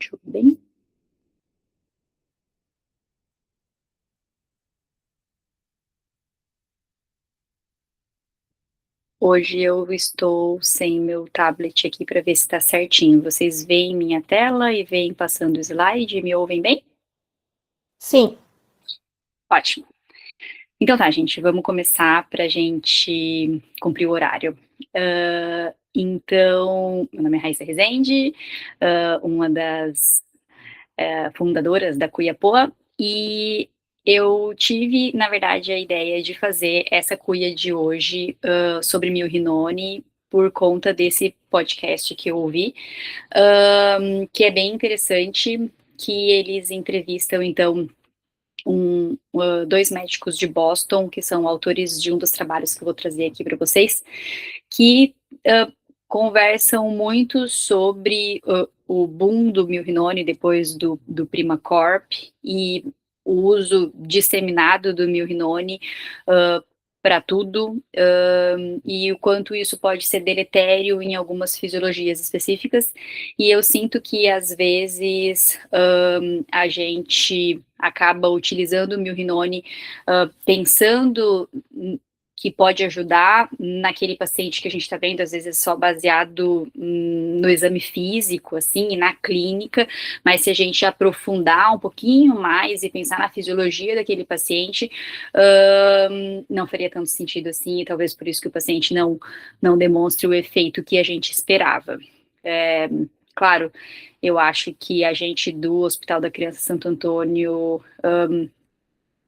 áudio, bem? Hoje eu estou sem meu tablet aqui para ver se está certinho. Vocês veem minha tela e veem passando o slide e me ouvem bem? Sim, Ótimo. Então tá, gente, vamos começar para a gente cumprir o horário. Então, meu nome é Raíssa Rezende, uma das fundadoras da Cuiapoa, e eu tive, na verdade, a ideia de fazer essa cuia de hoje sobre Milrinone por conta desse podcast que eu ouvi, que é bem interessante, que eles entrevistam, então, dois médicos de Boston, que são autores de um dos trabalhos que eu vou trazer aqui para vocês, que conversam muito sobre o boom do Milrinone depois do Primacorp e o uso disseminado do Milrinone para tudo, e o quanto isso pode ser deletério em algumas fisiologias específicas, e eu sinto que às vezes a gente acaba utilizando o Milrinone pensando que pode ajudar naquele paciente que a gente está vendo, às vezes só baseado no exame físico, assim, e na clínica, mas se a gente aprofundar um pouquinho mais e pensar na fisiologia daquele paciente, não faria tanto sentido assim, e talvez por isso que o paciente não demonstre o efeito que a gente esperava. Claro, eu acho que a gente do Hospital da Criança Santo Antônio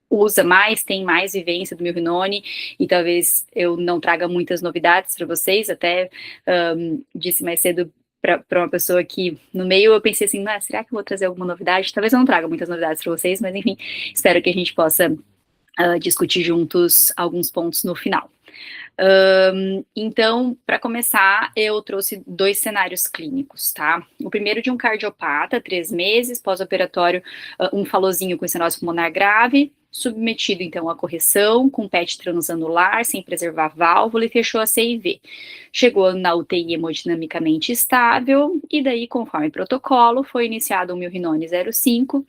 usa mais, tem mais vivência do Milrinone, e talvez eu não traga muitas novidades para vocês, até disse mais cedo para uma pessoa que no meio eu pensei assim, será que eu vou trazer alguma novidade? Talvez eu não traga muitas novidades para vocês, mas enfim, espero que a gente possa discutir juntos alguns pontos no final. Então, para começar, eu trouxe dois cenários clínicos, tá? O primeiro de um cardiopata, 3 meses, pós-operatório, um falozinho com estenose pulmonar grave, submetido, então, à correção, com PET transanular, sem preservar válvula, e fechou a CIV. Chegou na UTI hemodinamicamente estável, e daí, conforme protocolo, foi iniciado o Milrinone 0,5.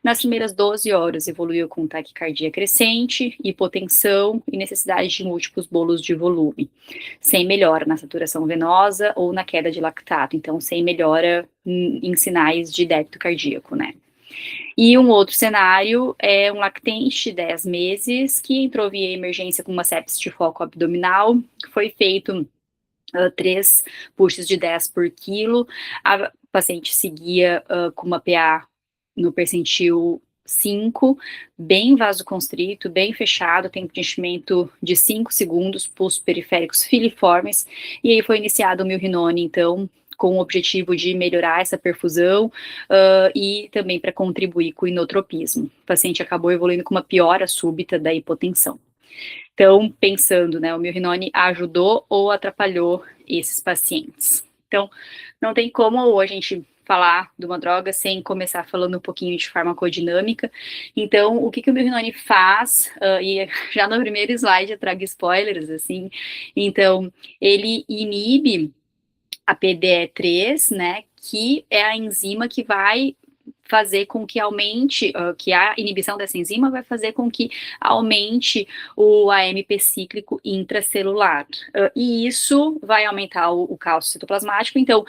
Nas primeiras 12 horas, evoluiu com taquicardia crescente, hipotensão e necessidade de múltiplos bolos de volume, sem melhora na saturação venosa ou na queda de lactato, então sem melhora em sinais de débito cardíaco, né? E um outro cenário é um lactente de 10 meses que entrou via emergência com uma sepse de foco abdominal, foi feito 3 pushes de 10 por quilo, a paciente seguia com uma PA no percentil 5, bem vasoconstrito, bem fechado, tempo de enchimento de 5 segundos, pulsos periféricos filiformes, e aí foi iniciado o Milrinone, então, com o objetivo de melhorar essa perfusão e também para contribuir com o inotropismo. O paciente acabou evoluindo com uma piora súbita da hipotensão. Então, pensando, né, o Milrinone ajudou ou atrapalhou esses pacientes? Então, não tem como a gente falar de uma droga sem começar falando um pouquinho de farmacodinâmica. Então, o que o Milrinone faz, e já no primeiro slide eu trago spoilers, assim, então, ele inibe a PDE3, né, que é a enzima que vai fazer com que aumente, que a inibição dessa enzima vai fazer com que aumente o AMP cíclico intracelular. E isso vai aumentar o cálcio citoplasmático, então,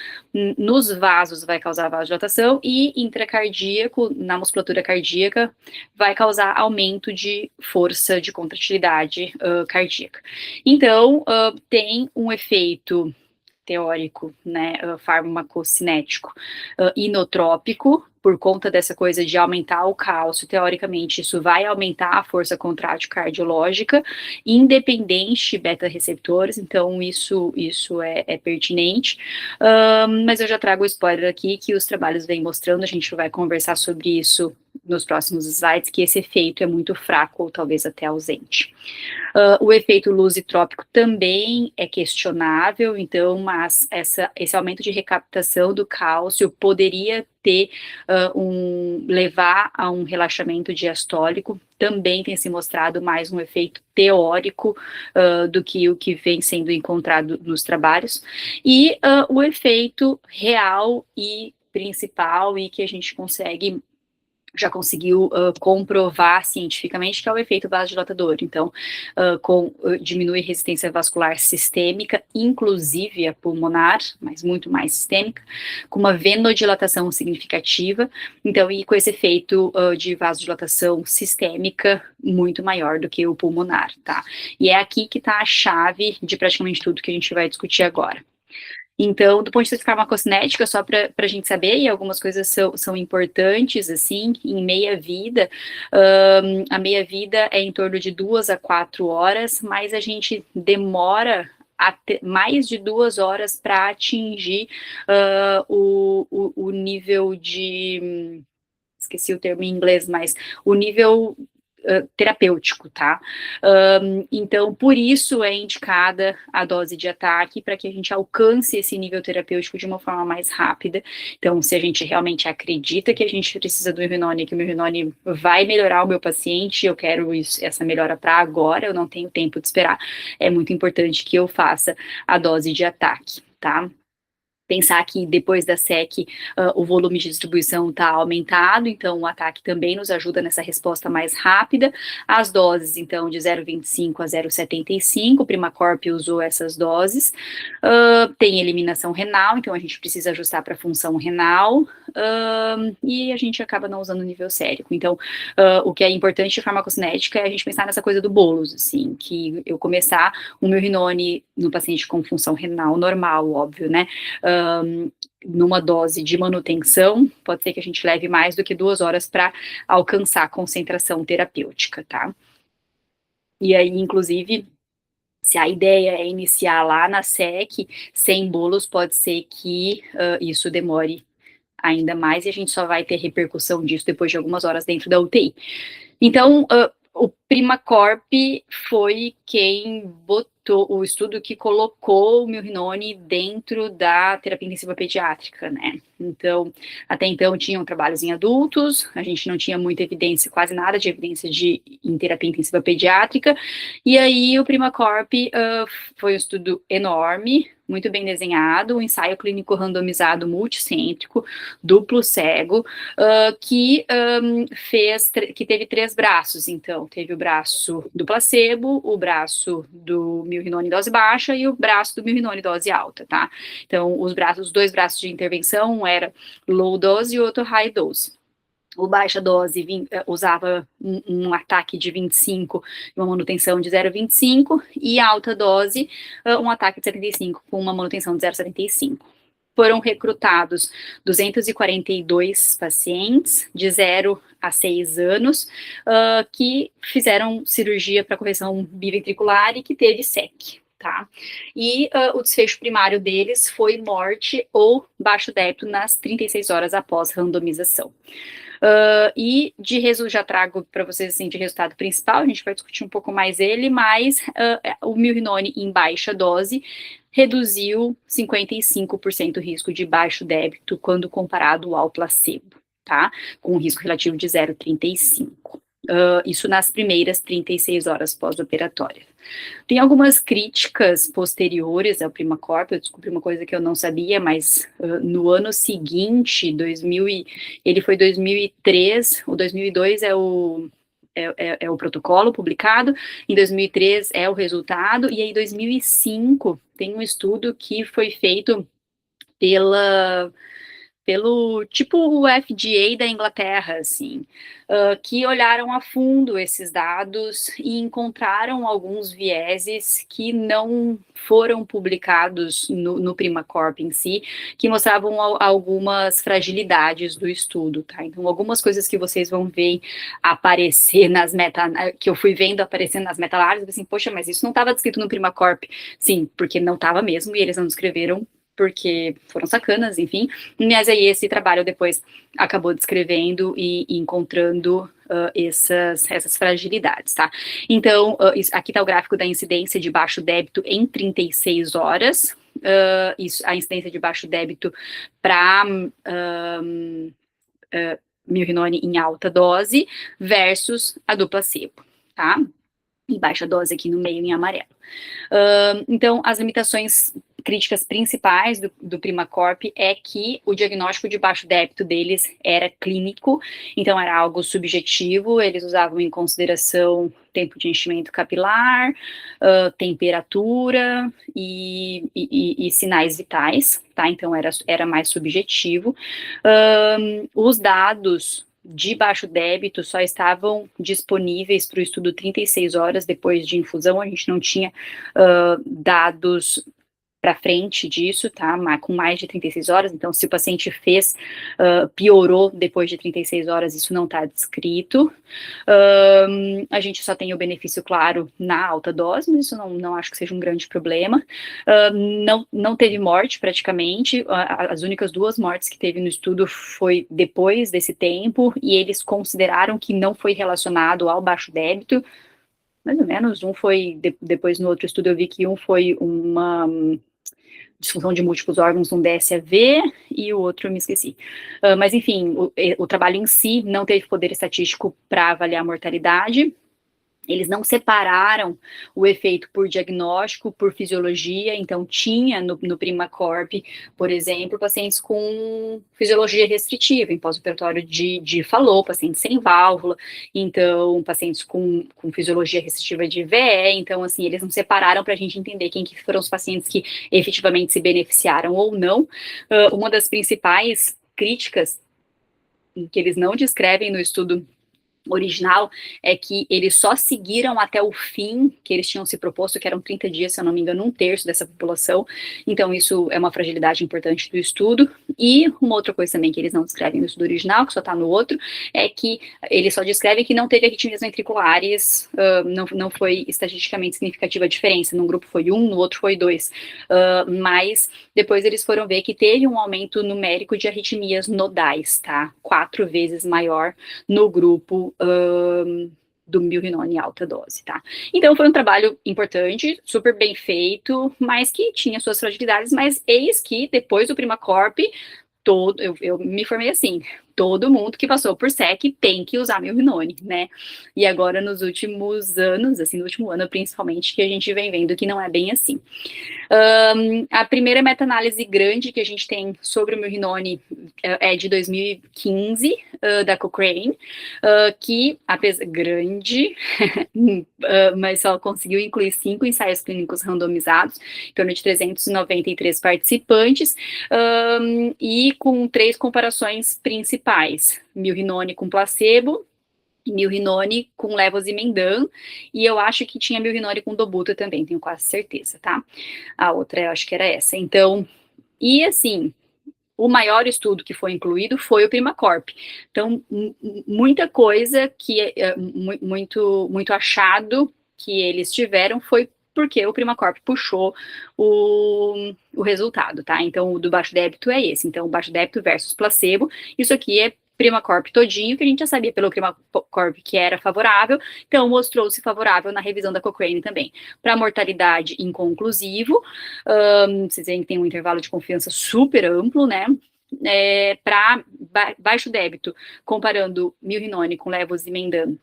nos vasos vai causar vasodilatação e intracardíaco, na musculatura cardíaca, vai causar aumento de força de contratilidade cardíaca. Então, tem um efeito teórico, né, farmacocinético, inotrópico, por conta dessa coisa de aumentar o cálcio, teoricamente isso vai aumentar a força contrátil cardiológica, independente de beta-receptores, então isso é pertinente, mas eu já trago o spoiler aqui, que os trabalhos vêm mostrando, a gente vai conversar sobre isso nos próximos slides, que esse efeito é muito fraco ou talvez até ausente. O efeito lusitrópico também é questionável, então, mas esse aumento de recaptação do cálcio poderia levar a um relaxamento diastólico, também tem se mostrado mais um efeito teórico do que o que vem sendo encontrado nos trabalhos, e o efeito real e principal e que a gente já conseguiu comprovar cientificamente, que é o efeito vasodilatador. Então, diminui resistência vascular sistêmica, inclusive a pulmonar, mas muito mais sistêmica, com uma venodilatação significativa, então, e com esse efeito de vasodilatação sistêmica muito maior do que o pulmonar, tá? E é aqui que está a chave de praticamente tudo que a gente vai discutir agora. Então, do ponto de vista farmacocinética, só para a gente saber, e algumas coisas são importantes, assim, em meia-vida, a meia-vida é em torno de 2 a 4 horas, mas a gente demora mais de 2 horas para atingir o nível de... esqueci o termo em inglês, mas o nível terapêutico, tá? Então, por isso é indicada a dose de ataque, para que a gente alcance esse nível terapêutico de uma forma mais rápida. Então, se a gente realmente acredita que a gente precisa do Mirrinone, que o Mirrinone vai melhorar o meu paciente, eu quero essa melhora para agora, eu não tenho tempo de esperar, é muito importante que eu faça a dose de ataque, tá? Pensar que depois da SEC o volume de distribuição está aumentado, então o ataque também nos ajuda nessa resposta mais rápida. As doses, então, de 0,25 a 0,75, o Primacorp usou essas doses. Tem eliminação renal, então a gente precisa ajustar para a função renal, e a gente acaba não usando o nível sérico. Então, o que é importante de farmacocinética é a gente pensar nessa coisa do bolos, assim, que eu começar o Mirrinone no paciente com função renal normal, óbvio, né? Numa dose de manutenção, pode ser que a gente leve mais do que 2 horas para alcançar a concentração terapêutica, tá? E aí, inclusive, se a ideia é iniciar lá na SEC, sem bolos, pode ser que isso demore ainda mais e a gente só vai ter repercussão disso depois de algumas horas dentro da UTI. Então, o Primacorp foi quem botou o estudo que colocou o Mirrinone dentro da terapia intensiva pediátrica, né? Então, até então tinham trabalhos em adultos, a gente não tinha muita evidência, quase nada de evidência em terapia intensiva pediátrica, e aí o Primacorp foi um estudo enorme, muito bem desenhado, um ensaio clínico randomizado multicêntrico, duplo cego, que teve 3 braços, então, teve o braço do placebo, o braço do Mirrinone dose baixa e o braço do Mirrinone dose alta, tá? Então, os 2 braços de intervenção, um era low dose e o outro high dose. O baixa dose usava um ataque de 25 e uma manutenção de 0,25, e a alta dose, um ataque de 75 com uma manutenção de 0,75. Foram recrutados 242 pacientes de 0 a 6 anos que fizeram cirurgia para correção biventricular e que teve SEC. Tá? E o desfecho primário deles foi morte ou baixo débito nas 36 horas após randomização. E já trago para vocês assim, de resultado principal, a gente vai discutir um pouco mais ele, mas o Mirrinone em baixa dose reduziu 55% o risco de baixo débito quando comparado ao placebo, tá? Com um risco relativo de 0,35. Isso nas primeiras 36 horas pós-operatórias. Tem algumas críticas posteriores ao Primacorp, eu descobri uma coisa que eu não sabia, mas no ano seguinte, ele foi 2003, o 2002 é o protocolo publicado, em 2003 é o resultado, e aí em 2005 tem um estudo que foi feito pelo tipo o FDA da Inglaterra, assim, que olharam a fundo esses dados e encontraram alguns vieses que não foram publicados no Primacorp em si, que mostravam algumas fragilidades do estudo, tá? Então, algumas coisas que vocês vão ver aparecer que eu fui vendo aparecer nas meta-análises, assim, poxa, mas isso não estava descrito no Primacorp. Sim, porque não estava mesmo, e eles não descreveram porque foram sacanas, enfim, mas aí esse trabalho depois acabou descrevendo e encontrando essas fragilidades, tá? Então, aqui está o gráfico da incidência de baixo débito em 36 horas, a incidência de baixo débito para Mirrinone em alta dose versus a do placebo, tá? Em baixa dose aqui no meio em amarelo. Então, as limitações críticas principais do Primacorp é que o diagnóstico de baixo débito deles era clínico, então era algo subjetivo, eles usavam em consideração tempo de enchimento capilar, temperatura e sinais vitais, tá? Então era mais subjetivo. Os dados de baixo débito só estavam disponíveis para o estudo 36 horas depois de infusão, a gente não tinha dados para frente disso, tá, com mais de 36 horas, então se o paciente piorou depois de 36 horas, isso não está descrito. A gente só tem o benefício, claro, na alta dose, mas isso não acho que seja um grande problema. Não teve morte, praticamente, as únicas 2 mortes que teve no estudo foi depois desse tempo, e eles consideraram que não foi relacionado ao baixo débito, mais ou menos, um foi, depois no outro estudo eu vi que um foi uma disfunção de múltiplos órgãos, um DSAV, e o outro eu me esqueci. Mas, enfim, o trabalho em si não teve poder estatístico para avaliar a mortalidade. Eles não separaram o efeito por diagnóstico, por fisiologia, então tinha no Primacorp, por exemplo, pacientes com fisiologia restritiva, em pós-operatório de Fallot, pacientes sem válvula, então pacientes com fisiologia restritiva de VE, então assim, eles não separaram para a gente entender quem que foram os pacientes que efetivamente se beneficiaram ou não. Uma das principais críticas que eles não descrevem no estudo original é que eles só seguiram até o fim que eles tinham se proposto, que eram 30 dias, se eu não me engano, 1/3 dessa população, então isso é uma fragilidade importante do estudo. E uma outra coisa também que eles não descrevem no estudo original, que só está no outro, é que eles só descrevem que não teve arritmias ventriculares, não foi estatisticamente significativa a diferença, num grupo foi 1, no outro foi 2, mas depois eles foram ver que teve um aumento numérico de arritmias nodais, tá? 4 vezes maior no grupo do milrinone em alta dose, tá? Então foi um trabalho importante, super bem feito, mas que tinha suas fragilidades, mas eis que depois do Primacorp, eu me formei assim, todo mundo que passou por SEC tem que usar milrinone, né? E agora nos últimos anos, assim, no último ano principalmente, que a gente vem vendo que não é bem assim. A primeira meta-análise grande que a gente tem sobre o milrinone é de 2015, da Cochrane, que, apesar grande, mas só conseguiu incluir 5 ensaios clínicos randomizados, em torno de 393 participantes, e com 3 comparações principais: milrinone com placebo, milrinone com levosimendan, e eu acho que tinha milrinone com dobuta também, tenho quase certeza, tá? A outra eu acho que era essa. Então, e assim, o maior estudo que foi incluído foi o Primacorp. Então, muita coisa que muito achado que eles tiveram foi porque o Primacorp puxou o resultado, tá? Então, o do baixo débito é esse. Então, o baixo débito versus placebo, isso aqui é Primacorp todinho, que a gente já sabia pelo Primacorp que era favorável, então mostrou-se favorável na revisão da Cochrane também. Para mortalidade, inconclusivo, vocês veem que tem um intervalo de confiança super amplo, né? Para baixo débito, comparando milrinone com levosimendan,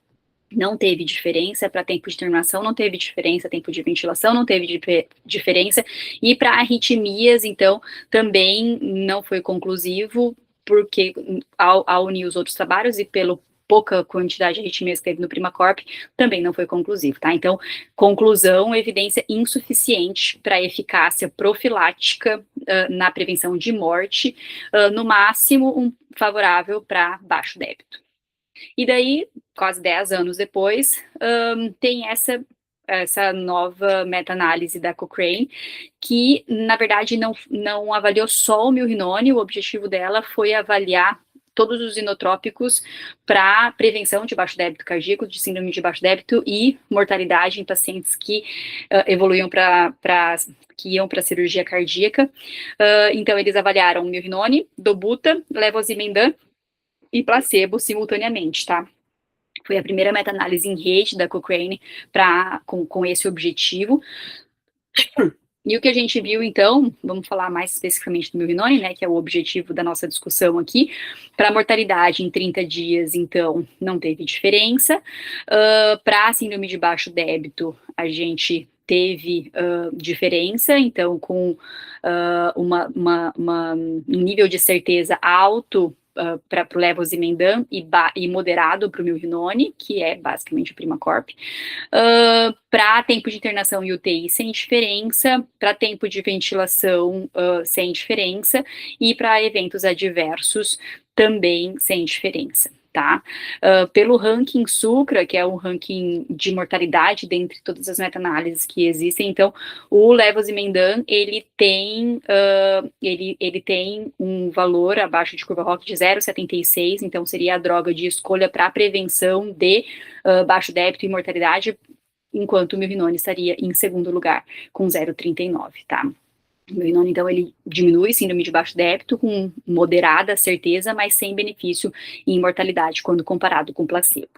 não teve diferença. Para tempo de terminação, não teve diferença. Tempo de ventilação, não teve diferença. E para arritmias, então, também não foi conclusivo, porque ao unir os outros trabalhos e pelo pouca quantidade de arritmias que teve no Primacorp, também não foi conclusivo, tá? Então, conclusão, evidência insuficiente para eficácia profilática na prevenção de morte, no máximo um favorável para baixo débito. E daí, quase 10 anos depois, tem essa nova meta-análise da Cochrane, que, na verdade, não avaliou só o milrinone, o objetivo dela foi avaliar todos os inotrópicos para prevenção de baixo débito cardíaco, de síndrome de baixo débito e mortalidade em pacientes que que iam para cirurgia cardíaca. Então, eles avaliaram milrinone, dobuta, levosimendan e placebo simultaneamente, tá? Foi a primeira meta-análise em rede da Cochrane com esse objetivo. E o que a gente viu, então, vamos falar mais especificamente do milrinone, né, que é o objetivo da nossa discussão aqui. Para mortalidade em 30 dias, então, não teve diferença. Para síndrome de baixo débito, a gente teve diferença, então com um nível de certeza alto para o levosimendan e moderado para o milrinone, que é basicamente o Primacorp, para tempo de internação em UTI sem diferença, para tempo de ventilação sem diferença, e para eventos adversos também sem diferença. Tá? Pelo ranking Sucra, que é um ranking de mortalidade dentre todas as meta-análises que existem, então o levosimendan ele tem um valor abaixo de curva ROC de 0,76, então seria a droga de escolha para prevenção de baixo débito e mortalidade, enquanto o milrinone estaria em segundo lugar, com 0,39, tá? O milrinone, então, ele diminui síndrome de baixo débito com moderada certeza, mas sem benefício em mortalidade, quando comparado com placebo.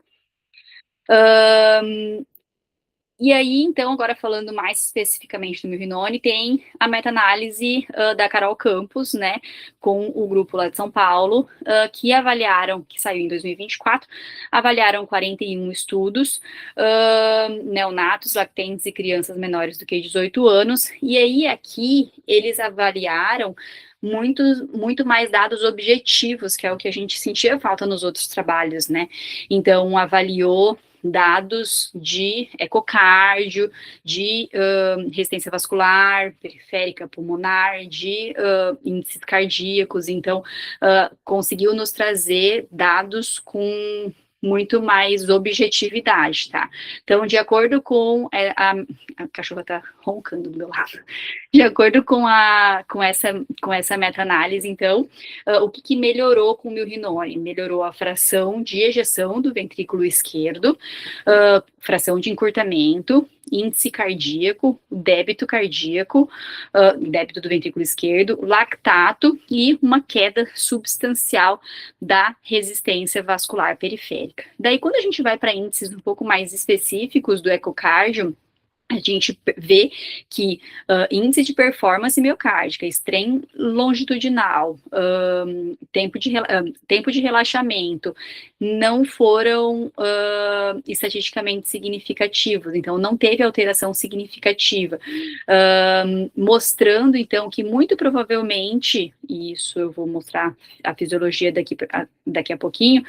E aí, então, agora falando mais especificamente do milrinone, tem a meta-análise da Carol Campos, né, com o grupo lá de São Paulo, que saiu em 2024, avaliaram 41 estudos, neonatos, lactentes e crianças menores do que 18 anos, e aí aqui eles avaliaram muito mais dados objetivos, que é o que a gente sentia falta nos outros trabalhos, né, então avaliou dados de ecocardio, de resistência vascular, periférica pulmonar, de índices cardíacos, então conseguiu nos trazer dados com muito mais objetividade, tá? Então, de acordo com a cachorra tá roncando do meu lado. De acordo com essa meta-análise, então, o que melhorou com o milrinone? Melhorou a fração de ejeção do ventrículo esquerdo, fração de encurtamento, índice cardíaco, débito cardíaco, débito do ventrículo esquerdo, lactato e uma queda substancial da resistência vascular periférica. Daí, quando a gente vai para índices um pouco mais específicos do ecocardio, a gente vê que índice de performance miocárdica, strain longitudinal, tempo de relaxamento, não foram estatisticamente significativos, então não teve alteração significativa, mostrando então que muito provavelmente, e isso eu vou mostrar a fisiologia daqui a pouquinho,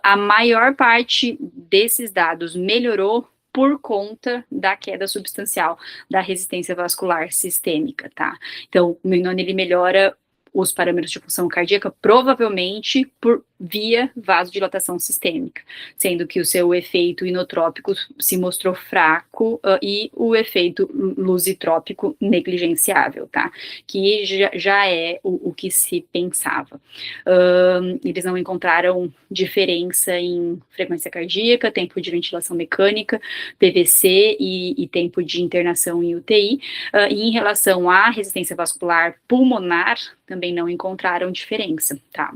a maior parte desses dados melhorou por conta da queda substancial da resistência vascular sistêmica, tá? Então, o milrinone, ele melhora os parâmetros de função cardíaca, provavelmente via vasodilatação sistêmica, sendo que o seu efeito inotrópico se mostrou fraco e o efeito lusitrópico negligenciável, tá? Que já é o que se pensava. Eles não encontraram diferença em frequência cardíaca, tempo de ventilação mecânica, PVC e tempo de internação em UTI, e em relação à resistência vascular pulmonar, também não encontraram diferença, tá?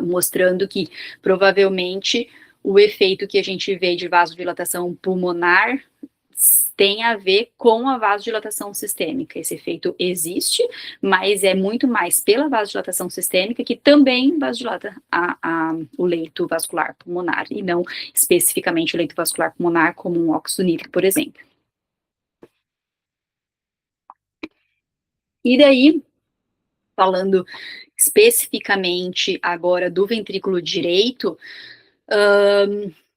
Mostrando que, provavelmente, o efeito que a gente vê de vasodilatação pulmonar tem a ver com a vasodilatação sistêmica. Esse efeito existe, mas é muito mais pela vasodilatação sistêmica que também vasodilata o leito vascular pulmonar, e não especificamente o leito vascular pulmonar como um óxido nítrico, por exemplo. E daí, falando especificamente agora do ventrículo direito,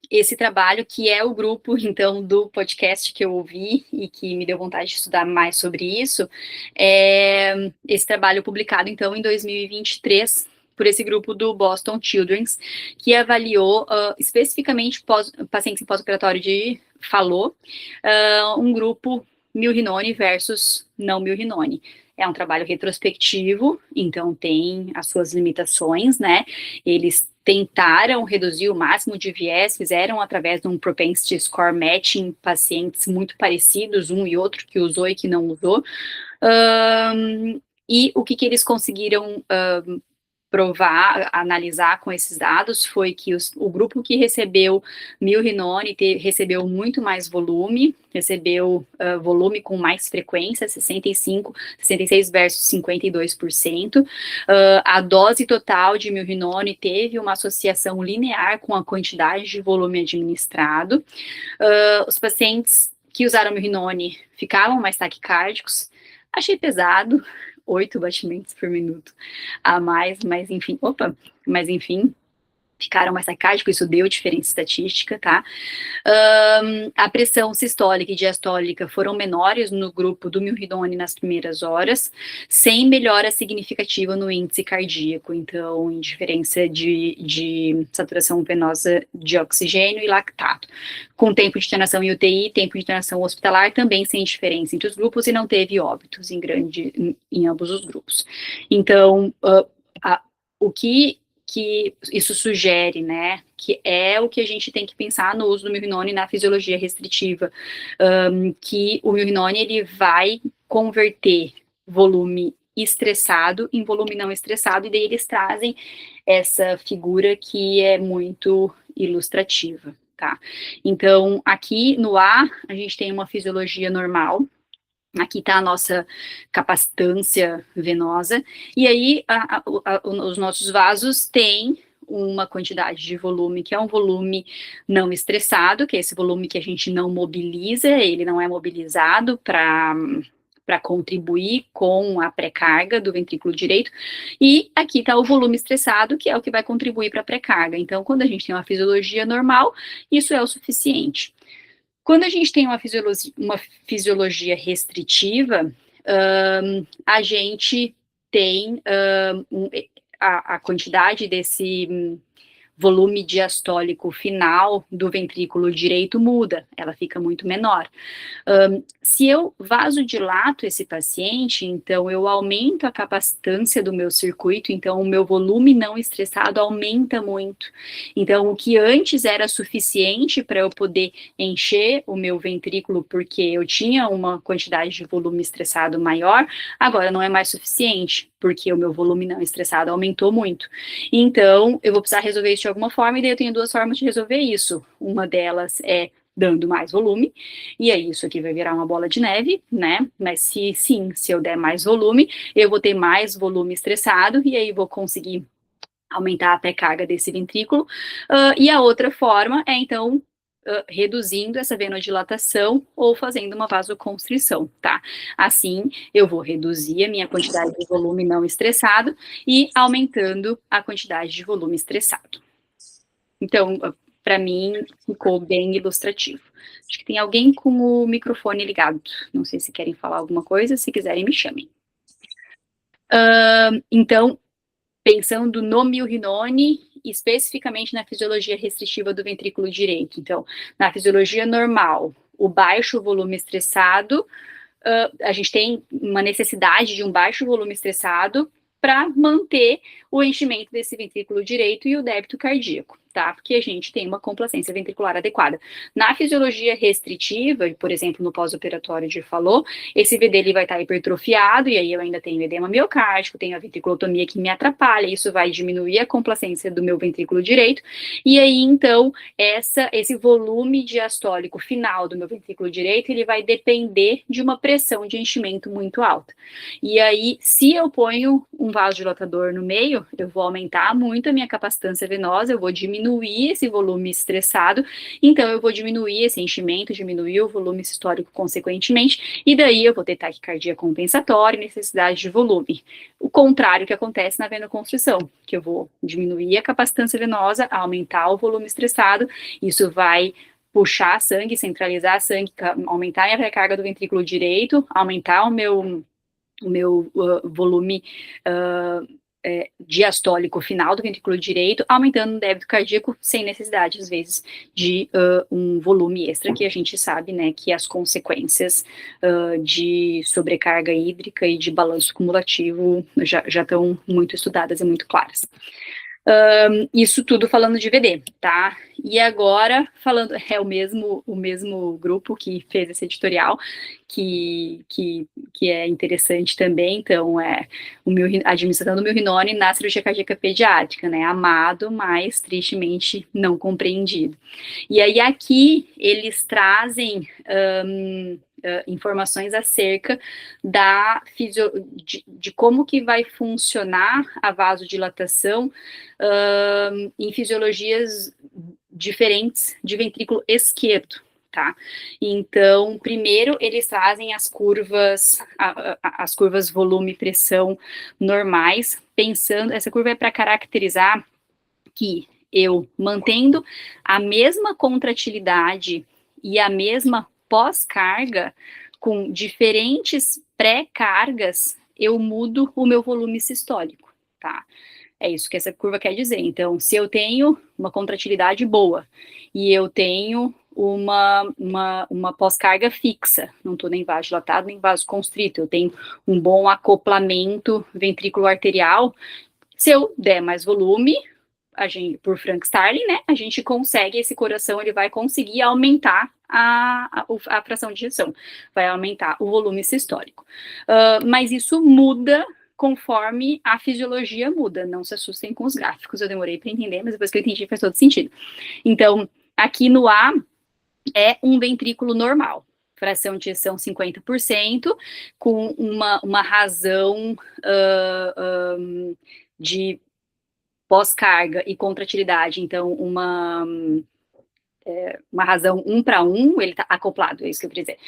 esse trabalho, que é o grupo, então, do podcast que eu ouvi e que me deu vontade de estudar mais sobre isso, é esse trabalho publicado, então, em 2023, por esse grupo do Boston Children's, que avaliou especificamente pacientes em pós-operatório de Fallot, um grupo milrinone versus não milrinone. É um trabalho retrospectivo, então tem as suas limitações, né? Eles tentaram reduzir o máximo de viés, fizeram através de um propensity score matching pacientes muito parecidos, um e outro, que usou e que não usou. E o que eles conseguiram provar, analisar com esses dados, foi que o grupo que recebeu milrinone recebeu muito mais volume, recebeu volume com mais frequência, 66 versus 52%. A dose total de milrinone teve uma associação linear com a quantidade de volume administrado. Os pacientes que usaram milrinone ficavam mais taquicárdicos. Achei pesado, 8 batimentos por minuto a mais, mas enfim, ficaram mais taquicárdicos, isso deu diferença estatística, tá? A pressão sistólica e diastólica foram menores no grupo do milrinone nas primeiras horas, sem melhora significativa no índice cardíaco, então, em diferença de saturação venosa de oxigênio e lactato. Com tempo de internação em UTI, tempo de internação hospitalar, também sem diferença entre os grupos e não teve óbitos em ambos os grupos. Então, o que isso sugere, né, que é o que a gente tem que pensar no uso do milrinone na fisiologia restritiva, que o milrinone, ele vai converter volume estressado em volume não estressado, e daí eles trazem essa figura que é muito ilustrativa, tá? Então, aqui no A, a gente tem uma fisiologia normal. Aqui está a nossa capacitância venosa, e aí os nossos vasos têm uma quantidade de volume, que é um volume não estressado, que é esse volume que a gente não mobiliza, ele não é mobilizado para contribuir com a pré-carga do ventrículo direito, e aqui está o volume estressado, que é o que vai contribuir para a pré-carga. Então, quando a gente tem uma fisiologia normal, isso é o suficiente. Quando a gente tem uma fisiologia restritiva, a gente tem a quantidade desse volume diastólico final do ventrículo direito muda, ela fica muito menor. Se eu vasodilato esse paciente, então eu aumento a capacitância do meu circuito, então o meu volume não estressado aumenta muito. Então, o que antes era suficiente para eu poder encher o meu ventrículo, porque eu tinha uma quantidade de volume estressado maior, agora não é mais suficiente, porque o meu volume não estressado aumentou muito. Então, eu vou precisar resolver isso de alguma forma, e daí eu tenho duas formas de resolver isso. Uma delas é dando mais volume, e aí isso aqui vai virar uma bola de neve, né? Mas se eu der mais volume, eu vou ter mais volume estressado, e aí vou conseguir aumentar a pré-carga desse ventrículo. E a outra forma é, então, reduzindo essa venodilatação ou fazendo uma vasoconstrição, tá? Assim, eu vou reduzir a minha quantidade de volume não estressado e aumentando a quantidade de volume estressado. Então, para mim, ficou bem ilustrativo. Acho que tem alguém com o microfone ligado. Não sei se querem falar alguma coisa, se quiserem, me chamem. Então, pensando no milrinone, especificamente na fisiologia restritiva do ventrículo direito. Então, na fisiologia normal, o baixo volume estressado, a gente tem uma necessidade de um baixo volume estressado para manter o enchimento desse ventrículo direito e o débito cardíaco, tá? Porque a gente tem uma complacência ventricular adequada. Na fisiologia restritiva, por exemplo, no pós-operatório de falou, esse VD ele vai estar hipertrofiado, e aí eu ainda tenho edema miocárdico, tenho a ventriculotomia que me atrapalha, isso vai diminuir a complacência do meu ventrículo direito, e aí, então, esse volume diastólico final do meu ventrículo direito, ele vai depender de uma pressão de enchimento muito alta. E aí, se eu ponho um vasodilatador no meio, eu vou aumentar muito a minha capacitância venosa, eu vou diminuir esse volume estressado, então eu vou diminuir esse enchimento, diminuir o volume sistólico consequentemente, e daí eu vou ter taquicardia compensatória e necessidade de volume. O contrário que acontece na venoconstrição, que eu vou diminuir a capacitância venosa, aumentar o volume estressado, isso vai puxar sangue, centralizar sangue, aumentar a minha pré-carga do ventrículo direito, aumentar o meu volume diastólico final do ventrículo direito, aumentando o débito cardíaco sem necessidade, às vezes, de um volume extra, que a gente sabe, né, que as consequências de sobrecarga hídrica e de balanço cumulativo já estão muito estudadas e muito claras. Isso tudo falando de VD, tá? E agora, falando, é o mesmo grupo que fez esse editorial, que é interessante também, então, a administração do milrinone na cirurgia cardíaca pediátrica, né? Amado, mas tristemente não compreendido. E aí aqui eles trazem informações acerca de como que vai funcionar a vasodilatação em fisiologias diferentes de ventrículo esquerdo, tá? Então, primeiro, eles trazem as curvas volume e pressão normais, pensando, essa curva é para caracterizar que eu mantendo a mesma contratilidade e a mesma pós-carga, com diferentes pré-cargas, eu mudo o meu volume sistólico, tá? É isso que essa curva quer dizer. Então, se eu tenho uma contratilidade boa e eu tenho uma pós-carga fixa, não estou nem vasodilatado nem vasoconstrito, eu tenho um bom acoplamento ventrículo-arterial, se eu der mais volume, por Frank Starling, né, a gente consegue, esse coração, ele vai conseguir aumentar a fração de ejeção, vai aumentar o volume sistólico. Mas isso muda conforme a fisiologia muda, não se assustem com os gráficos, eu demorei para entender, mas depois que eu entendi faz todo sentido. Então, aqui no A é um ventrículo normal, fração de ejeção 50%, com uma razão de pós-carga e contratilidade, então uma razão 1 para 1, ele está acoplado, é isso que eu queria dizer.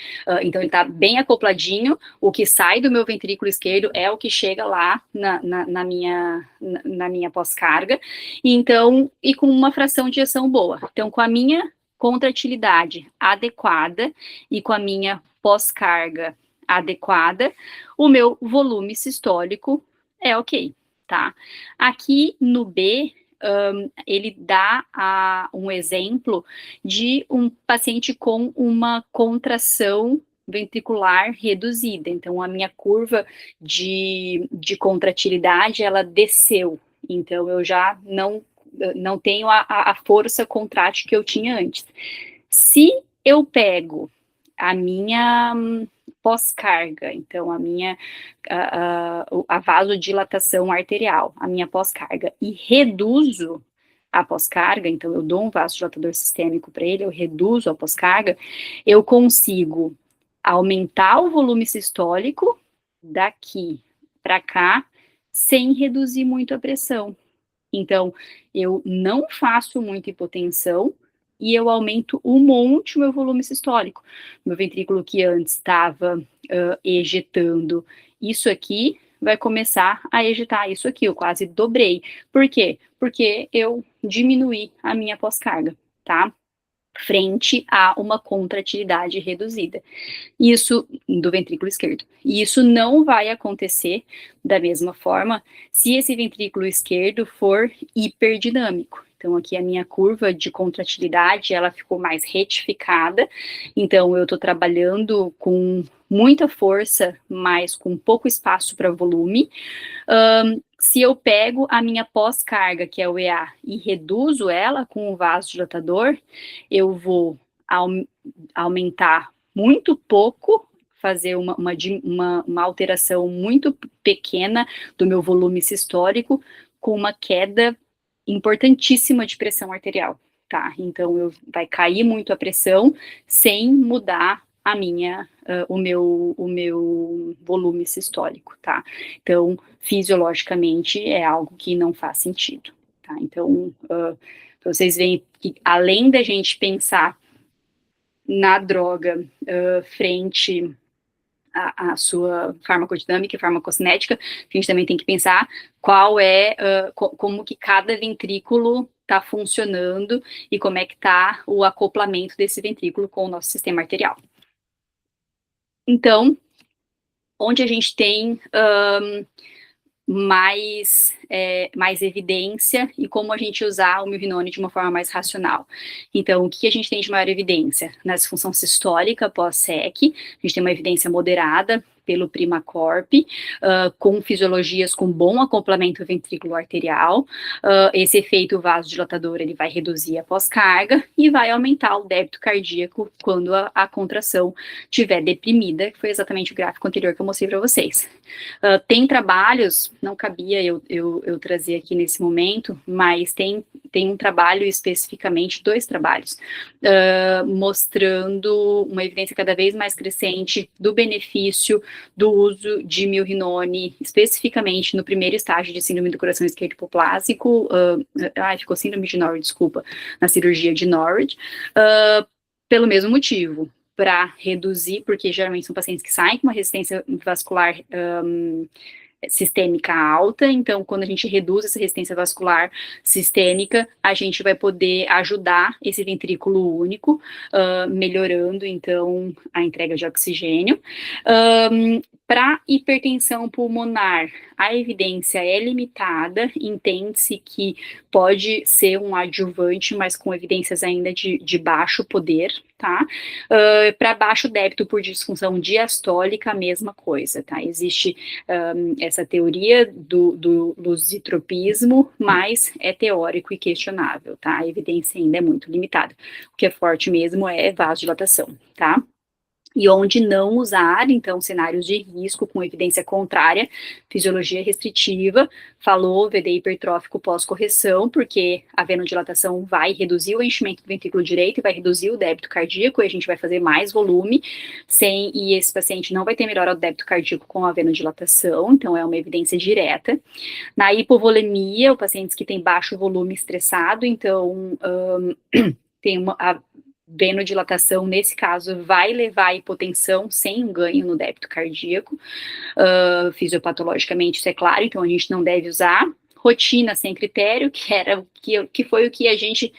Então, ele está bem acopladinho, o que sai do meu ventrículo esquerdo é o que chega lá na minha pós-carga, então, e com uma fração de ejeção boa. Então, com a minha contratilidade adequada e com a minha pós-carga adequada, o meu volume sistólico é ok, tá? Aqui no B, ele dá um exemplo de um paciente com uma contração ventricular reduzida. Então, a minha curva de contratilidade, ela desceu. Então, eu já não tenho a força contrátil que eu tinha antes. Se eu pego a minha pós-carga, então a vasodilatação arterial, a minha pós-carga, e reduzo a pós-carga, então eu dou um vasodilatador sistêmico para ele, eu reduzo a pós-carga, eu consigo aumentar o volume sistólico daqui para cá, sem reduzir muito a pressão. Então, eu não faço muita hipotensão, e eu aumento um monte o meu volume sistólico. Meu ventrículo que antes estava ejetando isso aqui, vai começar a ejetar isso aqui, eu quase dobrei. Por quê? Porque eu diminuí a minha pós-carga, tá? Frente a uma contratilidade reduzida. Isso do ventrículo esquerdo. E isso não vai acontecer da mesma forma se esse ventrículo esquerdo for hiperdinâmico. Então, aqui a minha curva de contratilidade, ela ficou mais retificada. Então, eu estou trabalhando com muita força, mas com pouco espaço para volume. Se eu pego a minha pós-carga, que é o EA, e reduzo ela com o vasodilatador, eu vou aumentar muito pouco, fazer uma alteração muito pequena do meu volume sistólico, com uma queda importantíssima de pressão arterial, tá? Então, vai cair muito a pressão sem mudar o meu volume sistólico, tá? Então, fisiologicamente, é algo que não faz sentido, tá? Então, vocês veem que, além da gente pensar na droga frente à sua farmacodinâmica e farmacocinética, a gente também tem que pensar como que cada ventrículo está funcionando e como é que está o acoplamento desse ventrículo com o nosso sistema arterial. Então, onde a gente tem mais evidência e como a gente usar o milrinone de uma forma mais racional. Então, o que a gente tem de maior evidência? Na disfunção sistólica pós-SEC, a gente tem uma evidência moderada pelo Primacorp, com fisiologias com bom acoplamento ventrículo arterial. Esse efeito vasodilatador, ele vai reduzir a pós-carga e vai aumentar o débito cardíaco quando a contração estiver deprimida, que foi exatamente o gráfico anterior que eu mostrei para vocês. Tem trabalhos, não cabia eu trazer aqui nesse momento, mas tem um trabalho especificamente, 2 trabalhos, mostrando uma evidência cada vez mais crescente do benefício do uso de milrinone, especificamente no primeiro estágio de síndrome do coração esquerdo hipoplásico, ficou síndrome de Norwood, desculpa, na cirurgia de Norwood, pelo mesmo motivo, para reduzir, porque geralmente são pacientes que saem com uma resistência vascular sistêmica alta, então quando a gente reduz essa resistência vascular sistêmica, a gente vai poder ajudar esse ventrículo único, melhorando então a entrega de oxigênio. Para hipertensão pulmonar, a evidência é limitada, entende-se que pode ser um adjuvante, mas com evidências ainda de baixo poder, tá? Para baixo débito por disfunção diastólica, a mesma coisa, tá? Existe essa teoria do lusitropismo, mas é teórico e questionável, tá? A evidência ainda é muito limitada. O que é forte mesmo é vasodilatação, tá? E onde não usar, então, cenários de risco com evidência contrária, fisiologia restritiva, falou VD hipertrófico pós-correção, porque a venodilatação vai reduzir o enchimento do ventrículo direito e vai reduzir o débito cardíaco, e a gente vai fazer mais volume, e esse paciente não vai ter melhora do débito cardíaco com a venodilatação, então é uma evidência direta. Na hipovolemia, o paciente que tem baixo volume estressado, então tem a venodilatação, nesse caso, vai levar à hipotensão sem um ganho no débito cardíaco, fisiopatologicamente, isso é claro, então a gente não deve usar. Rotina sem critério, que foi o que a gente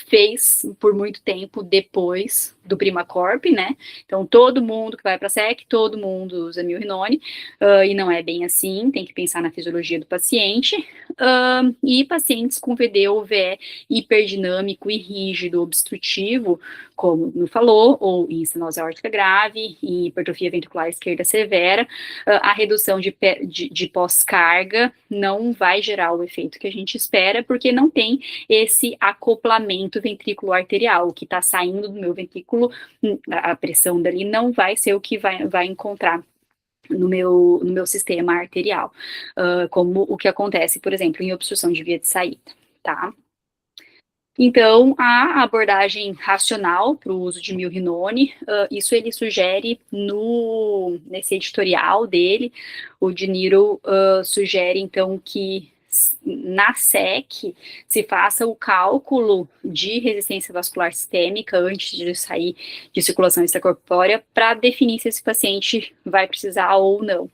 fez por muito tempo depois do Primacorp, né? Então, todo mundo que vai para a SEC, todo mundo usa milrinone, e não é bem assim, tem que pensar na fisiologia do paciente, e pacientes com VD ou VE hiperdinâmico e rígido obstrutivo, como não falou, ou em estenose aórtica grave, e hipertrofia ventricular esquerda severa, a redução de pós-carga não vai gerar o efeito que a gente espera, porque não tem esse acoplamento ventrículo arterial, o que está saindo do meu ventrículo, a pressão dali não vai ser o que vai encontrar no meu sistema arterial, como o que acontece, por exemplo, em obstrução de via de saída, tá? Então, a abordagem racional para o uso de milrinone, isso ele sugere nesse editorial dele, o Diniro sugere, então, que na SEC se faça o cálculo de resistência vascular sistêmica antes de sair de circulação extracorpórea para definir se esse paciente vai precisar ou não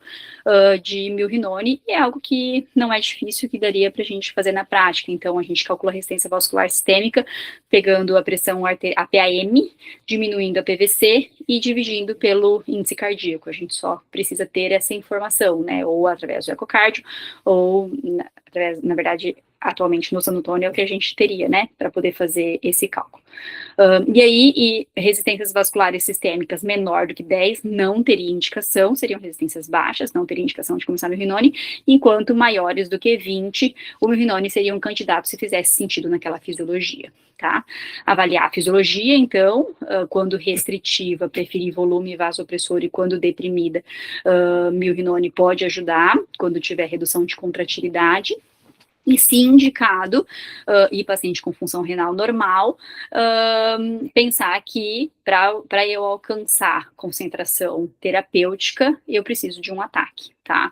de milrinone, e é algo que não é difícil, que daria para a gente fazer na prática. Então, a gente calcula a resistência vascular sistêmica pegando a pressão APAM, diminuindo a PVC e dividindo pelo índice cardíaco. A gente só precisa ter essa informação, né, ou através do ecocardio, ou através, na verdade, atualmente no San Antônio é o que a gente teria, né, para poder fazer esse cálculo. E aí, resistências vasculares sistêmicas menor do que 10 não teria indicação, seriam resistências baixas, não teria indicação de começar milrinone, enquanto maiores do que 20, o milrinone seria um candidato se fizesse sentido naquela fisiologia, tá? Avaliar a fisiologia, então, quando restritiva, preferir volume vasopressor, e quando deprimida, milrinone pode ajudar, quando tiver redução de contratilidade. E se indicado, e paciente com função renal normal, pensar que para eu alcançar concentração terapêutica, eu preciso de um ataque, tá?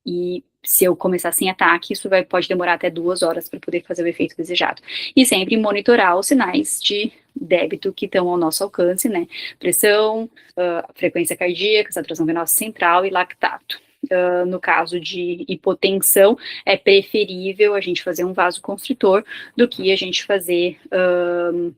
E se eu começar sem ataque, isso pode demorar até 2 horas para poder fazer o efeito desejado. E sempre monitorar os sinais de débito que estão ao nosso alcance, né? Pressão, frequência cardíaca, saturação venosa central e lactato. No caso de hipotensão, é preferível a gente fazer um vasoconstritor do que a gente fazer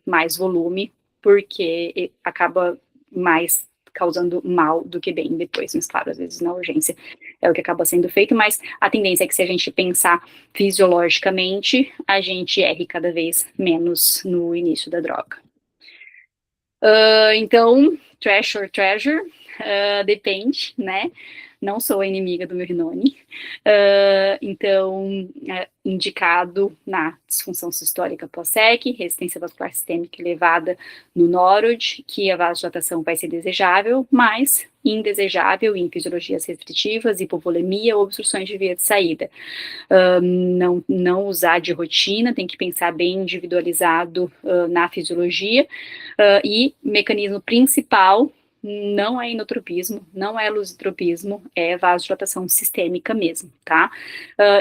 mais volume, porque acaba mais causando mal do que bem depois, mas claro, às vezes na urgência é o que acaba sendo feito, mas a tendência é que se a gente pensar fisiologicamente, a gente erre cada vez menos no início da droga. Então, trash or treasure, depende, né? Não sou a inimiga do milrinone, então, indicado na disfunção sistólica pós-SEC, resistência vascular sistêmica elevada no NOROD, que a vasodilatação vai ser desejável, mas indesejável em fisiologias restritivas, hipovolemia ou obstruções de via de saída. Não usar de rotina, tem que pensar bem individualizado na fisiologia, e mecanismo principal não é inotropismo, não é lusitropismo, é vasodilatação sistêmica mesmo, tá?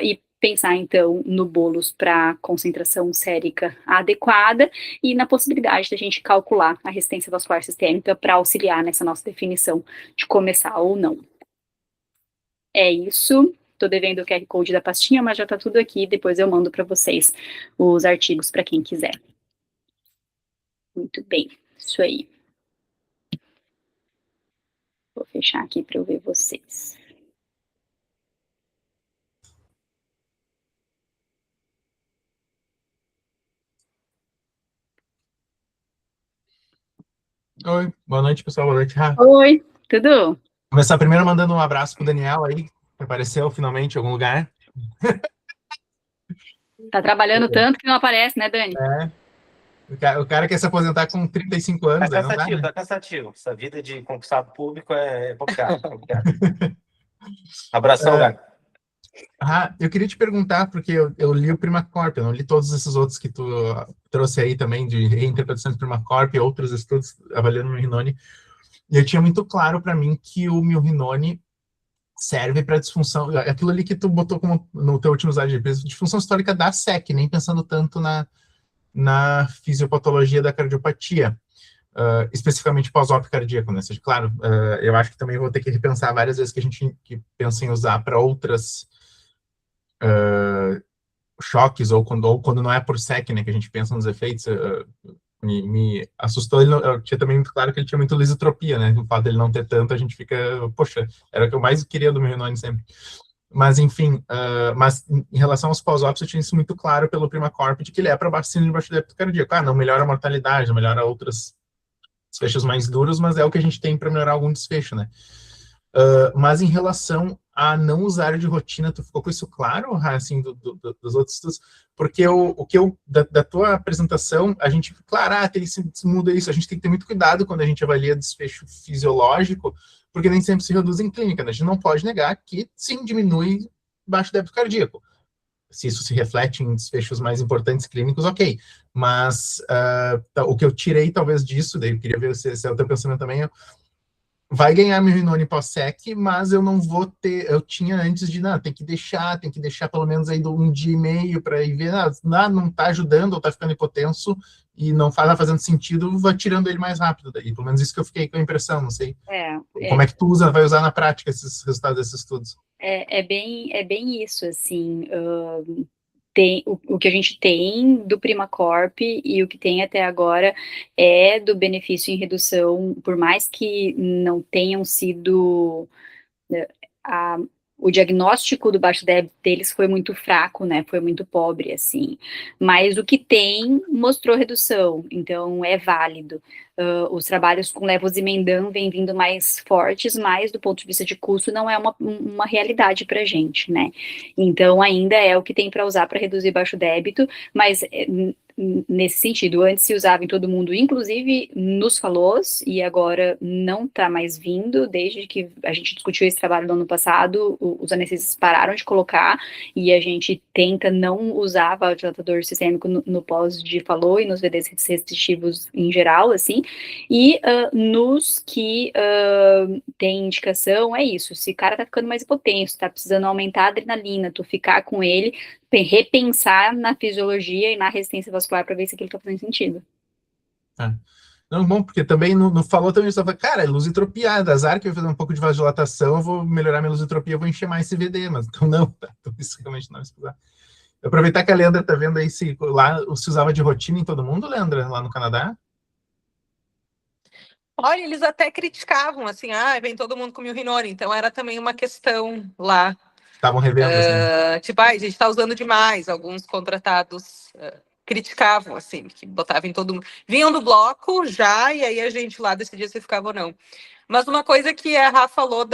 E pensar, então, no bolos para concentração sérica adequada e na possibilidade da gente calcular a resistência vascular sistêmica para auxiliar nessa nossa definição de começar ou não. É isso. Estou devendo o QR Code da pastinha, mas já está tudo aqui. Depois eu mando para vocês os artigos para quem quiser. Muito bem, isso aí. Vou fechar aqui para eu ver vocês. Oi, boa noite, pessoal. Boa noite, Rafa. Oi, tudo? Começar primeiro mandando um abraço pro Daniel aí, que apareceu finalmente em algum lugar. Tá trabalhando tanto que não aparece, né, Dani? O cara quer se aposentar com 35 anos. Tá cansativo, não dá, né? tá cansativo. Essa vida de conquistado público é complicado. Abração, Gato. Eu queria te perguntar, porque eu li o Primacorp, eu não li todos esses outros que tu trouxe aí também, de reinterpretação do Primacorp e outros estudos avaliando o Milrinone, e eu tinha muito claro para mim que o Milrinone serve para disfunção, aquilo ali que tu botou como no teu último slide, disfunção histórica da SEC, nem pensando tanto na fisiopatologia da cardiopatia, especificamente pós-op cardíaco, né? Seja, claro, eu acho que também vou ter que repensar várias vezes que a gente pensa em usar para outras choques, ou quando não é por SEC, né, que a gente pensa nos efeitos. Me assustou, eu tinha também muito claro que ele tinha muito lisotropia, né, o fato dele não ter tanto, a gente fica, poxa, era o que eu mais queria do Milrinone sempre. Mas, enfim, mas em relação aos pós-ops, eu tinha isso muito claro pelo Primacorp, de que ele é para síndrome de baixo débito cardíaco. Não melhora a mortalidade, não melhora outros desfechos mais duros, mas é o que a gente tem para melhorar algum desfecho, né? Mas em relação a não usar de rotina, tu ficou com isso claro, assim, dos outros estudos? Porque o que da tua apresentação, a gente, claro, tem isso, muda isso, a gente tem que ter muito cuidado quando a gente avalia desfecho fisiológico, porque nem sempre se reduz em clínica, né? A gente não pode negar que, sim, diminui baixo débito cardíaco. Se isso se reflete em desfechos mais importantes clínicos, ok. Mas o que eu tirei, talvez, disso, daí eu queria ver se é o teu pensamento também, vai ganhar Milrinone pós-SEC, mas eu não vou ter, eu tinha antes de, tem que deixar pelo menos aí um dia e meio para ir ver, não tá ajudando, ou tá ficando hipotenso, e não tá fazendo sentido, vai tirando ele mais rápido daí, pelo menos isso que eu fiquei com a impressão, não sei. Como é que tu vai usar na prática esses resultados desses estudos? É bem isso, assim, tem, o que a gente tem do Primacorp e o que tem até agora é do benefício em redução, por mais que não tenham sido o diagnóstico do baixo débito deles foi muito fraco, né, foi muito pobre, assim, mas o que tem mostrou redução, então é válido. Os trabalhos com levosimendan vêm vindo mais fortes, mas do ponto de vista de custo não é uma realidade para a gente, né, então ainda é o que tem para usar para reduzir baixo débito, mas nesse sentido, antes se usava em todo mundo, inclusive nos falôs, e agora não está mais vindo, desde que a gente discutiu esse trabalho no ano passado, os anestesistas pararam de colocar, e a gente tenta não usar vasodilatador sistêmico no pós de falô e nos VDs restritivos em geral, assim, e nos que tem indicação, é isso, se o cara tá ficando mais hipotenso, tá precisando aumentar a adrenalina, tu ficar com ele, repensar na fisiologia e na resistência vascular para ver se aquilo está fazendo sentido. Não, bom, porque também no falou também, só cara, lusitropia, azar que eu vou fazer um pouco de vasodilatação, eu vou melhorar minha lusitropia, eu vou encher mais CVD, mas então não, então isso realmente não é estudar. Aproveitar que a Leandra tá vendo aí se lá se usava de rotina em todo mundo, Leandra, lá no Canadá? Olha, eles até criticavam, assim, vem todo mundo com Milrinone, então era também uma questão lá. Estavam revendo, assim. Tipo, a gente tá usando demais, alguns contratados criticavam, assim, que botavam em todo mundo. Vinham do bloco já, e aí a gente lá decidia se ficava ou não. Mas uma coisa que a Rafa falou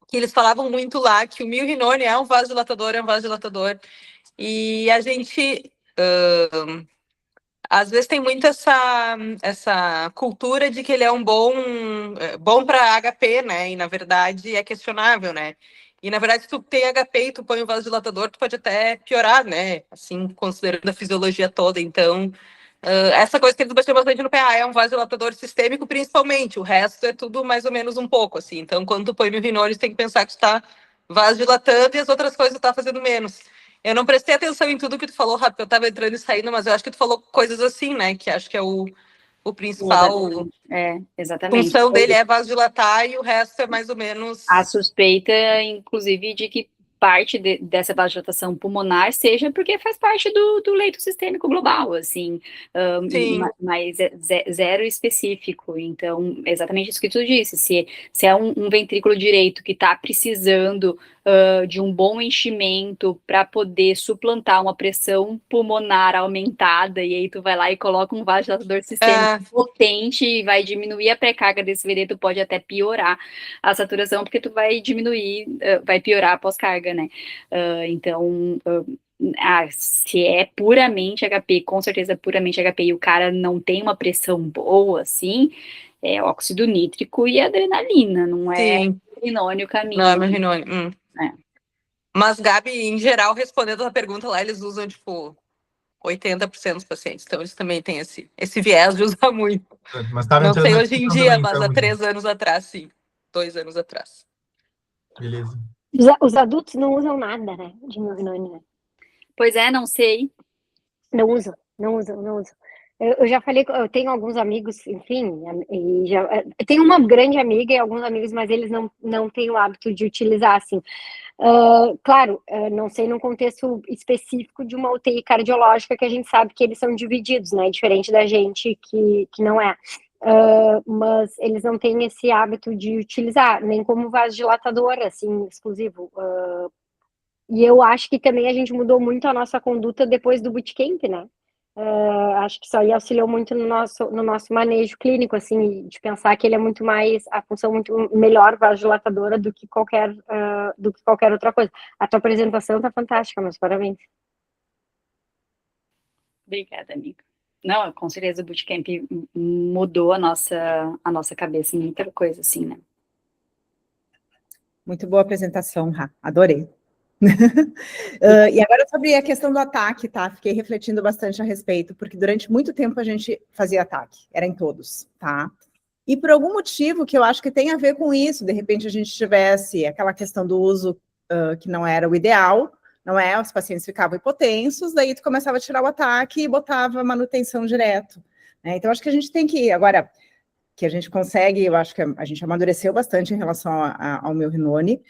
que eles falavam muito lá, que o Milrinone é um vasodilatador, e a gente... às vezes tem muito essa cultura de que ele é um bom para HP, né? E na verdade é questionável, né? E na verdade, se tu tem HP e tu põe o vasodilatador, tu pode até piorar, né? Assim, considerando a fisiologia toda. Então, essa coisa que eles bateram bastante no PA é um vasodilatador sistêmico, principalmente. O resto é tudo mais ou menos um pouco, assim. Então, quando tu põe Milrinone, tu tem que pensar que tu tá vasodilatando e as outras coisas tu tá fazendo menos. Eu não prestei atenção em tudo que tu falou, Rafa, eu tava entrando e saindo, mas eu acho que tu falou coisas assim, né? Que acho que é o principal. Exatamente. Função dele é vasodilatar e o resto é mais ou menos. A suspeita, inclusive, de que parte dessa vasodilatação pulmonar seja porque faz parte do leito sistêmico global, assim, Sim. mas zero específico. Então, exatamente isso que tu disse, se é um ventrículo direito que está precisando de um bom enchimento para poder suplantar uma pressão pulmonar aumentada, e aí tu vai lá e coloca um vasodilatador sistêmico potente e vai diminuir a pré-carga desse VD, tu pode até piorar a saturação, porque tu vai diminuir, vai piorar a pós-carga, né? Então, se é puramente HP, com certeza puramente HP, e o cara não tem uma pressão boa, assim, é óxido nítrico e adrenalina, não é rinone o caminho. Não é rinone. É. Mas, Gabi, em geral, respondendo a pergunta lá, eles usam, tipo, 80% dos pacientes. Então, eles também têm esse viés de usar muito. Mas tava não entrando sei na hoje em discussão dia, também, mas então, há 3 anos atrás, sim. 2 anos atrás. Beleza. Os adultos não usam nada, né? De milrinone, né? Pois é, não sei. Não usam. Eu já falei, eu tenho alguns amigos, enfim, e eu tenho uma grande amiga e alguns amigos, mas eles não têm o hábito de utilizar, assim. Claro, não sei num contexto específico de uma UTI cardiológica, que a gente sabe que eles são divididos, né? Diferente da gente que não é. Mas eles não têm esse hábito de utilizar, nem como vasodilatador, assim, exclusivo. E eu acho que também a gente mudou muito a nossa conduta depois do bootcamp, né? Acho que isso aí auxiliou muito no nosso manejo clínico, assim, de pensar que ele é muito mais, a função muito melhor vasodilatadora do que qualquer outra coisa. A tua apresentação tá fantástica, meus parabéns. Obrigada, amiga. Não, com certeza o bootcamp mudou a nossa cabeça em muita coisa, assim, né? Muito boa apresentação, Rá. Adorei. E agora sobre a questão do ataque, tá? Fiquei refletindo bastante a respeito, porque durante muito tempo a gente fazia ataque, era em todos, tá? E por algum motivo que eu acho que tem a ver com isso, de repente a gente tivesse aquela questão do uso que não era o ideal, não é? Os pacientes ficavam hipotensos, daí tu começava a tirar o ataque e botava manutenção direto, né? Então acho que a gente tem que, agora, que a gente consegue, eu acho que a gente amadureceu bastante em relação ao milrinone,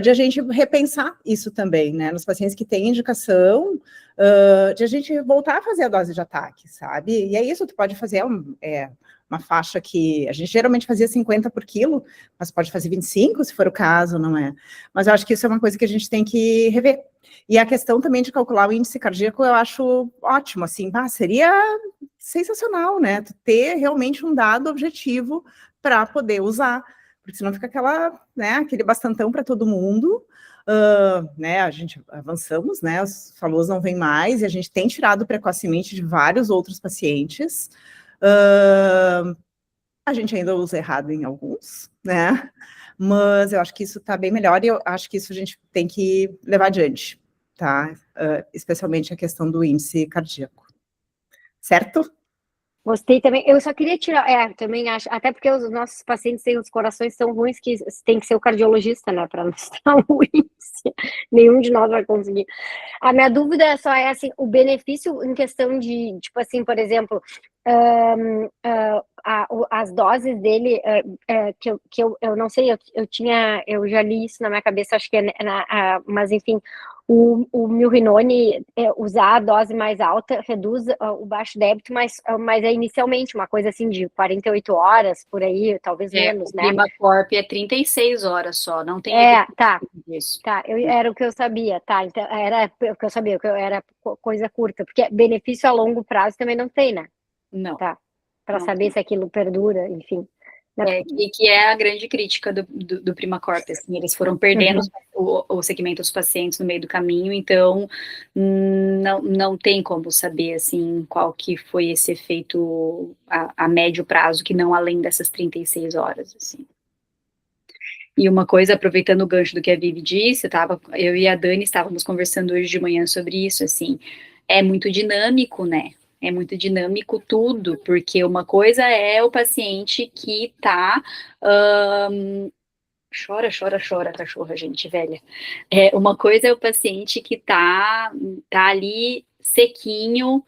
de a gente repensar isso também, né, nos pacientes que têm indicação, de a gente voltar a fazer a dose de ataque, sabe? E é isso, tu pode fazer uma faixa que a gente geralmente fazia 50 por quilo, mas pode fazer 25, se for o caso, não é? Mas eu acho que isso é uma coisa que a gente tem que rever. E a questão também de calcular o índice cardíaco, eu acho ótimo, assim, seria sensacional, né? Tu ter realmente um dado objetivo para poder usar, porque senão fica aquele bastantão para todo mundo, né? A gente avançamos, né? Os falos não vêm mais, e a gente tem tirado precocemente de vários outros pacientes. A gente ainda usa errado em alguns, né? Mas eu acho que isso está bem melhor e eu acho que isso a gente tem que levar adiante, tá? Especialmente a questão do índice cardíaco. Certo? Gostei também. Eu só queria tirar, também acho, até porque os nossos pacientes têm os corações tão ruins que tem que ser o cardiologista, né, para não estar o índice. Nenhum de nós vai conseguir. A minha dúvida só é, assim, o benefício em questão de, tipo assim, por exemplo, as doses dele, que eu não sei, eu já li isso na minha cabeça, acho que mas enfim, o milrinone, usar a dose mais alta reduz o baixo débito, mas é inicialmente uma coisa assim de 48 horas, por aí, talvez menos, né? O Primacorp é 36 horas só, não tem disso. Era o que eu sabia, tá, então era o que eu sabia, era coisa curta, porque benefício a longo prazo também não tem, né? Não. Tá, para saber se aquilo perdura, enfim. E que é a grande crítica do Primacorp, assim, eles foram perdendo o segmento dos pacientes no meio do caminho, então não tem como saber, assim, qual que foi esse efeito a médio prazo, que não além dessas 36 horas, assim. E uma coisa, aproveitando o gancho do que a Vivi disse, eu e a Dani estávamos conversando hoje de manhã sobre isso, assim, é muito dinâmico, né? É muito dinâmico tudo, porque uma coisa é o paciente que está Chora, chora, chora, cachorra, gente velha. Uma coisa é o paciente que tá ali sequinho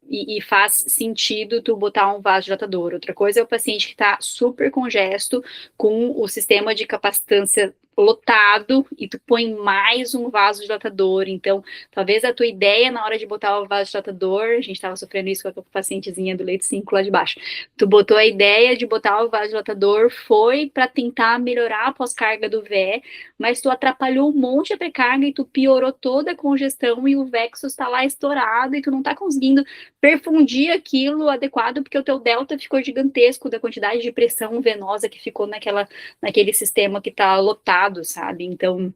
e faz sentido tu botar um vasodilatador. Outra coisa é o paciente que tá super congesto com o sistema de capacitância lotado e tu põe mais um vasodilatador. Então, talvez a tua ideia na hora de botar o vasodilatador, a gente estava sofrendo isso com a pacientezinha do leito 5 lá de baixo, tu botou a ideia de botar o vasodilatador foi para tentar melhorar a pós-carga do VE, mas tu atrapalhou um monte a pré-carga e tu piorou toda a congestão e o Vexus está lá estourado e tu não tá conseguindo perfundir aquilo adequado porque o teu delta ficou gigantesco da quantidade de pressão venosa que ficou naquele sistema que tá lotado, sabe? Então,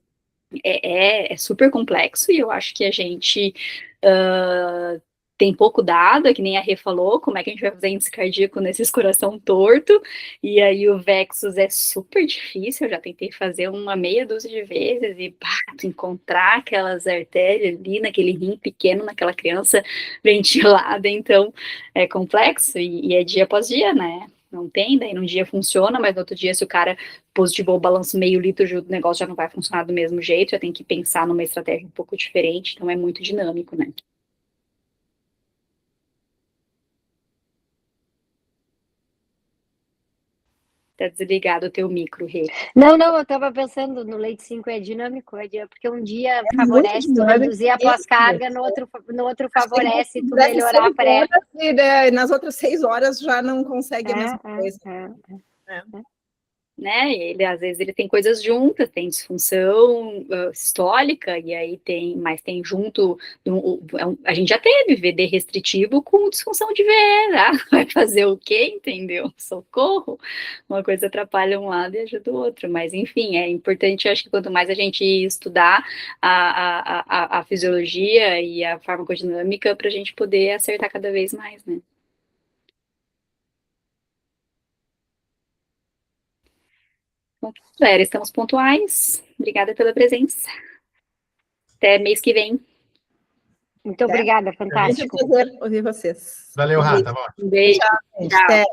é super complexo e eu acho que a gente tem pouco dado, é que nem a Rê falou, como é que a gente vai fazer índice cardíaco nesses coração torto, e aí o Vexus é super difícil, eu já tentei fazer uma meia dúzia de vezes, e encontrar aquelas artérias ali, naquele rim pequeno, naquela criança ventilada, então é complexo, e é dia após dia, né? Não tem, daí num dia funciona, mas no outro dia, se o cara positivou o balanço meio litro, o negócio já não vai funcionar do mesmo jeito, já tem que pensar numa estratégia um pouco diferente, então é muito dinâmico, né? Tá desligado o teu micro, Rê. Não, eu estava pensando no leite 5 é dinâmico, porque um dia favorece tu reduzir a pós-carga, no outro favorece tu melhorar a pré. E nas outras 6 horas já não consegue a mesma coisa. Né? Ele às vezes ele tem coisas juntas, tem disfunção sistólica e aí mas tem junto a gente já teve VD restritivo com disfunção de VE, né? Vai fazer o quê, entendeu? Socorro, uma coisa atrapalha um lado e ajuda o outro, mas enfim, é importante, acho que quanto mais a gente estudar a fisiologia e a farmacodinâmica para a gente poder acertar cada vez mais, né? Bom, galera, estamos pontuais. Obrigada pela presença. Até mês que vem. Muito obrigada, fantástico. Muito prazer ouvir vocês. Valeu, Rá, tá bom. Um beijo. Tchau, gente. Tchau. Até.